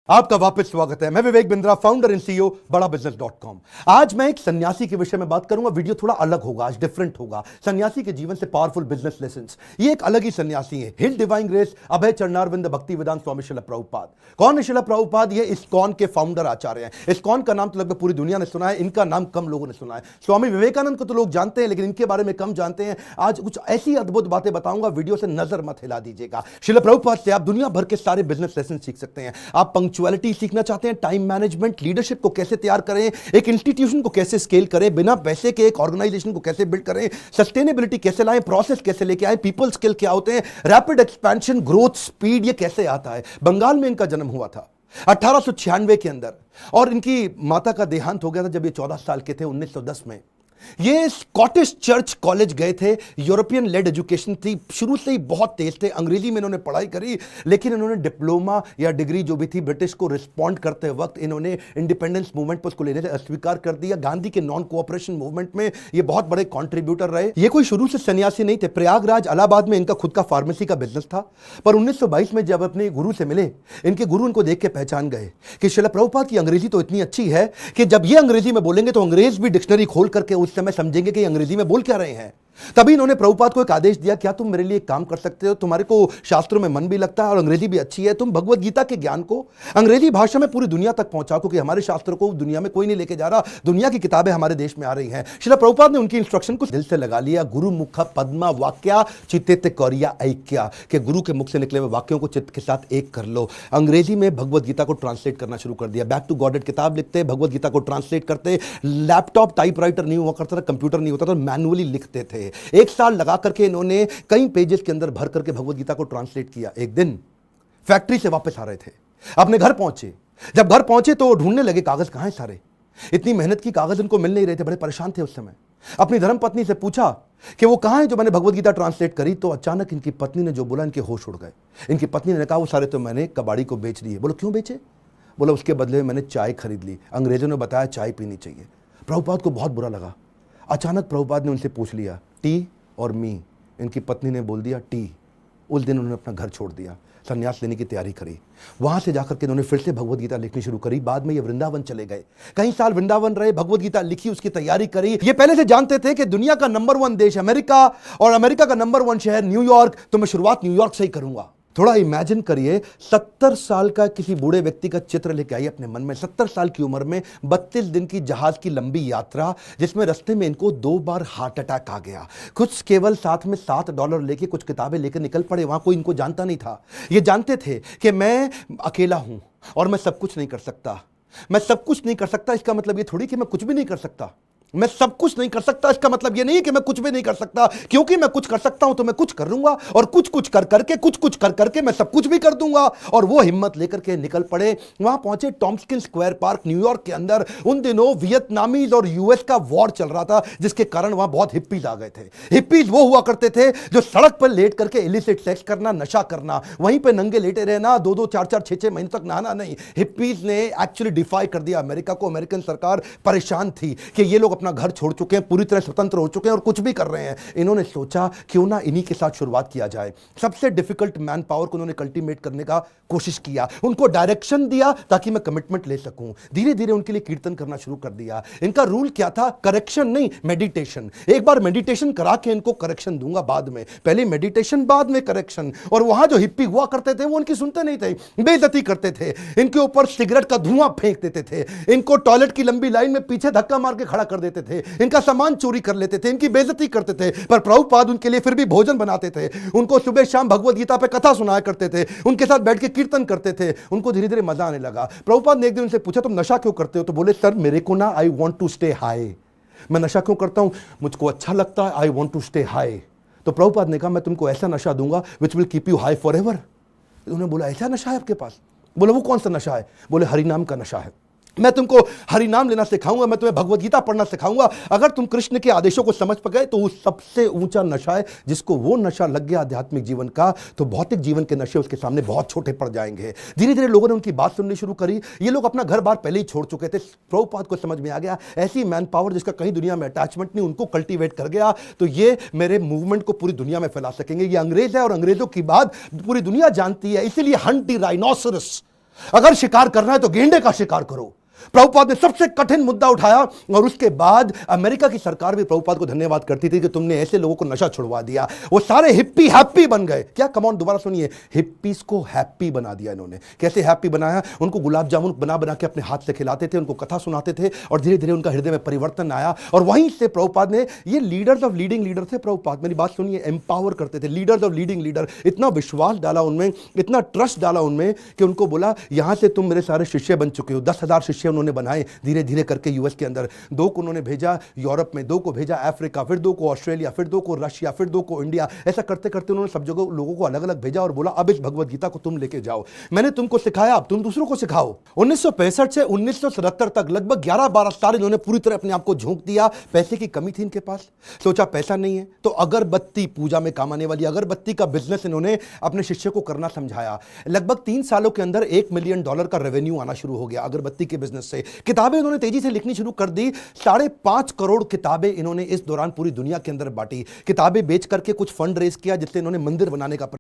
आपका वापस स्वागत है। मैं Vivek Bindra, founder and CEO बड़ा बिजनेस.com। आज मैं एक सन्यासी के विषय में बात करूंगा। वीडियो थोड़ा अलग होगा, आज डिफरेंट होगा। सन्यासी के जीवन से पावरफुल बिजनेस लेसन्स। ये एक अलग ही सन्यासी है। हिल डिवाइन ग्रेस अभय चरणारविंद भक्ति वेदांत स्वामी श्रील प्रभुपाद। कौन है श्रील प्रभुपाद? ये इस्कॉन के फाउंडर आचार्य हैं। इस्कॉन का नाम तो लगभग पूरी दुनिया ने सुना है, इनका नाम कम लोगों ने सुना है। स्वामी विवेकानंद को तो लोग जानते हैं, लेकिन इनके बारे में कम जानते हैं। आज कुछ ऐसी अद्भुत बातें बताऊंगा, वीडियो से नजर मत हिला दीजिएगा। श्रील प्रभुपाद से आप दुनिया भर के सारे बिजनेस लेसन सीख सकते हैं। आप पंक्चुअलिटी सीखना चाहते हैं, टाइम मैनेजमेंट, लीडरशिप को कैसे तैयार करें, एक इंस्टीट्यूशन को कैसे स्केल करें, बिना पैसे के एक ऑर्गेनाइजेशन को कैसे बिल्ड करें, सस्टेनेबिलिटी कैसे लाएं, प्रोसेस कैसे लेके आए, पीपल स्किल क्या होते हैं, रैपिड एक्सपेंशन, ग्रोथ, स्पीड, ये कैसे आता है। बंगाल में इनका जन्म हुआ था 1896 के अंदर, और इनकी माता का देहांत हो गया था जब ये 14 साल के थे, 1910 में। ये स्कॉटिश चर्च कॉलेज गए थे। यूरोपियन लेड एजुकेशन थी, शुरू से ही बहुत तेज थे। अंग्रेजी में इन्होंने पढ़ाई करी, लेकिन इन्होंने डिप्लोमा या डिग्री जो भी थी ब्रिटिश को रिस्पॉन्ड करते वक्त इन्होंने इंडिपेंडेंस मूवमेंट पर उसको लेने से अस्वीकार कर दिया। गांधी के नॉन कोऑपरेशन मूवमेंट में ये बहुत बड़े कॉन्ट्रीब्यूटर रहे। ये कोई शुरू से सन्यासी नहीं थे। प्रयागराज इलाहाबाद में इनका खुद का फार्मेसी का बिजनेस था, पर 1922 में जब अपने गुरु से मिले, इनके गुरु इनको देख के पहचान गए कि श्रील प्रभुपाद की अंग्रेजी तो इतनी अच्छी है कि जब ये अंग्रेजी में बोलेंगे तो अंग्रेज भी डिक्शनरी खोल करके उस समय समझेंगे कि अंग्रेजी में बोल क्या रहे हैं। तभी इन्होंने प्रभुपाद को एक आदेश दिया, क्या तुम मेरे लिए एक काम कर सकते हो? तुम्हारे को शास्त्रों में मन भी लगता है और अंग्रेजी भी अच्छी है, तुम भगवत गीता के ज्ञान को अंग्रेजी भाषा में पूरी दुनिया तक पहुंचाओ, क्योंकि हमारे शास्त्रों को दुनिया में कोई नहीं लेके जा रहा। दुनिया की किताबें हमारे देश में आ रही हैं। श्रील प्रभुपाद ने उनकी इंस्ट्रक्शन को दिल से लगा लिया। गुरु मुख पद्मा वाक्या चित्ते कौरिया ऐक्या, के गुरु के मुख से निकले हुए वाक्यों को चित्त के साथ एक कर लो। अंग्रेजी में भगवत गीता को ट्रांसलेट करना शुरू कर दिया। बैक टू गॉडेड किताब लिखते, भगवत गीता को ट्रांसलेट करते। लैपटॉप टाइपराइटर नहीं हुआ करता था, कंप्यूटर नहीं होता था, मैनुअली लिखते थे। एक साल लगा करके इन्होंने कई पेजेस के अंदर भर करके भगवत गीता को ट्रांसलेट किया। एक दिन फैक्ट्री से वापस आ रहे थे, अपने घर पहुंचे। जब घर पहुंचे तो ढूंढने लगे कागज कहां हैं सारे। इतनी मेहनत की, कागज उनको मिल नहीं रहे थे, बड़े परेशान थे उस समय। अपनी धर्मपत्नी से पूछा कि वो कहां है जो मैंने भगवत गीता ट्रांसलेट करी। तो अचानक इनकी पत्नी ने जो बोला, इनके होश उड़ गए। इनकी पत्नी ने कहा वो सारे तो मैंने कबाड़ी को बेच दिए। बोलो क्यों बेचे? बोला उसके बदले में मैंने चाय खरीद ली, अंग्रेजों ने बताया चाय पीनी चाहिए। प्रभुपाद को बहुत बुरा लगा। अचानक प्रभुपाद ने उनसे पूछ लिया टी और मी। इनकी पत्नी ने बोल दिया टी। उस दिन उन्होंने अपना घर छोड़ दिया, संन्यास लेने की तैयारी करी। वहां से जाकर के उन्होंने फिर से भगवत गीता लिखनी शुरू करी। बाद में ये वृंदावन चले गए, कई साल वृंदावन रहे, भगवत गीता लिखी, उसकी तैयारी करी। ये पहले से जानते थे कि दुनिया का नंबर 1 देश अमेरिका और अमेरिका का नंबर 1 शहर न्यूयॉर्क, तो मैं शुरुआत न्यूयॉर्क से ही करूंगा। थोड़ा इमेजिन करिए, 70 साल का किसी बूढ़े व्यक्ति का चित्र लेके आइए अपने मन में। 70 साल की उम्र में 32 दिन की जहाज की लंबी यात्रा, जिसमें रास्ते में इनको 2 बार हार्ट अटैक आ गया। कुछ केवल साथ में $7 लेके कुछ किताबें लेकर निकल पड़े। वहां कोई इनको जानता नहीं था। ये जानते थे कि मैं अकेला हूं और मैं सब कुछ नहीं कर सकता। मैं सब कुछ नहीं कर सकता, इसका मतलब ये थोड़ी कि मैं कुछ भी नहीं कर सकता। मैं सब कुछ नहीं कर सकता, इसका मतलब ये नहीं कि मैं कुछ भी नहीं कर सकता, क्योंकि मैं कुछ कर सकता हूं तो मैं कुछ कर लूंगा, और कुछ कुछ कर करके मैं सब कुछ भी कर दूंगा। और वो हिम्मत लेकर के निकल पड़े। वहां पहुंचे टॉम्स्किन स्क्वायर पार्क न्यूयॉर्क के अंदर। उन दिनों वियतनामीज और यूएस का वॉर चल रहा था, जिसके कारण वहां बहुत हिप्पीज आ गए थे। हिप्पीज वो हुआ करते थे जो सड़क पर लेट करके इलिसिट सेक्स करना, नशा करना, वहीं पर नंगे लेटे रहना, 2-2, 4-4, 6-6 महीने तक नहाना नहीं। हिप्पीज ने एक्चुअली डिफाई कर दिया अमेरिका को। अमेरिकन सरकार परेशान थी कि ये लोग अपना घर छोड़ चुके हैं, पूरी तरह स्वतंत्र हो चुके हैं और कुछ भी कर रहे हैं। इन्होंने सोचा क्यों ना इन्हीं के साथ शुरुआत किया जाए। सबसे डिफिकल्ट मैन पावर को उन्होंने कल्टीवेट करने का कोशिश किया, उनको डायरेक्शन दिया ताकि मैं कमिटमेंट ले सकूं। धीरे धीरे उनके लिए कीर्तन करना शुरू कर दिया। इनका रूल क्या था? करेक्शन नहीं, मेडिटेशन। एक बार मेडिटेशन करा के इनको करेक्शन दूंगा बाद में, पहले मेडिटेशन बाद में करेक्शन। और वहां जो हिप्पी हुआ करते थे वो उनकी सुनते नहीं थे, बेइज्जती करते थे, इनके ऊपर सिगरेट का धुआं फेंक देते थे, इनको टॉयलेट की लंबी लाइन में पीछे धक्का मार के खड़ा कर देते थे, इनका सामान चोरी कर लेते थे, इनकी बेइज्जती करते थे। पर प्रभुपाद उनके लिए फिर भी भोजन बनाते थे, उनको सुबह शाम भगवत गीता पे कथा सुनाया करते थे, उनके साथ बैठ के कीर्तन करते थे। उनको धीरे धीरे मजा आने लगा। प्रभुपाद ने एक दिन उनसे पूछा तुम नशा क्यों करते हो? तो बोले सर मेरे को ना I want to stay high. मैं नशा क्यों करता हूं? मुझको अच्छा लगता है, I want to stay high. तो प्रभुपाद ने कहा मैं तुमको ऐसा नशा दूंगा which will keep you high for ever. उन्होंने बोला ऐसा नशा है आपके पास? बोले वो कौन सा नशा है? बोले हरिनाम का नशा है। मैं तुमको हरि नाम लेना सिखाऊंगा, मैं तुम्हें भगवत गीता पढ़ना सिखाऊंगा। अगर तुम कृष्ण के आदेशों को समझ गए तो वो सबसे ऊंचा नशा है। जिसको वो नशा लग गया आध्यात्मिक जीवन का, तो भौतिक जीवन के नशे उसके सामने बहुत छोटे पड़ जाएंगे। धीरे धीरे लोगों ने उनकी बात सुननी शुरू करी। ये लोग अपना घर बार पहले ही छोड़ चुके थे। प्रभुपाद को समझ में आ गया ऐसी मैन पावर जिसका कहीं दुनिया में अटैचमेंट नहीं, उनको कल्टीवेट कर गया तो ये मेरे मूवमेंट को पूरी दुनिया में फैला सकेंगे। ये अंग्रेज है और अंग्रेजों की बात पूरी दुनिया जानती है, इसीलिए हंट द राइनोसरस अगर शिकार करना है तो गेंडे का शिकार करो। प्रभुपाद ने सबसे कठिन मुद्दा उठाया और उसके बाद अमेरिका की सरकार भी प्रभुपाद को धन्यवाद करती थी कि तुमने ऐसे लोगों को नशा छुड़वा दिया। वो सारे हिप्पी हैप्पी बन गए। क्या कमांड, दोबारा सुनिए, हिप्पीज को हैप्पी बना दिया इन्होंने। कैसे हैप्पी बनाया? उनको गुलाब जामुन बना बना के अपने हाथ से खिलाते थे, उनको कथा सुनाते थे और धीरे धीरे उनका हृदय में परिवर्तन आया। और वहीं से प्रभुपाद ने, ये लीडर्स ऑफ लीडिंग लीडर थे प्रभुपाद, मेरी बात सुनिए, एम्पावर करते थे। लीडर्स ऑफ लीडिंग लीडर, इतना विश्वास डाला उनमें, इतना ट्रस्ट डाला उनमें कि उनको बोला यहां से तुम मेरे सारे शिष्य बन चुके हो। 10,000 शिष्य उन्होंने बनाए धीरे धीरे करके यूएस के अंदर। 2 को उन्होंने भेजा यूरोप में, 2 को भेजा अफ्रीका, फिर 2 को ऑस्ट्रेलिया, फिर 2 को रशिया, फिर 2 को इंडिया। ऐसा करते करते उन्होंने सब जगह लोगों को अलग अलग भेजा और बोला अब इस भगवत गीता को तुम लेके जाओ। मैंने तुमको सिखाया, अब तुम दूसरों को सिखाओ। 1965 से 1977 तक लगभग 11-12 साल इन्होंने पूरी तरह अपने आप को झोंक दिया। पैसे की कमी थी इनके पास, सोचा पैसा नहीं है तो अगरबत्ती, पूजा में काम आने वाली अगरबत्ती का बिजनेस इन्होंने अपने शिष्य को करना समझाया। लगभग 3 सालों के अंदर $1 मिलियन का रेवेन्यू आना शुरू हो गया अगरबत्ती के बिजनेस से। किताबें इन्होंने तेजी से लिखनी शुरू कर दी। 5.5 करोड़ किताबें इन्होंने इस दौरान पूरी दुनिया के अंदर बांटी। किताबें बेच करके कुछ फंड रेज किया जिससे इन्होंने मंदिर बनाने का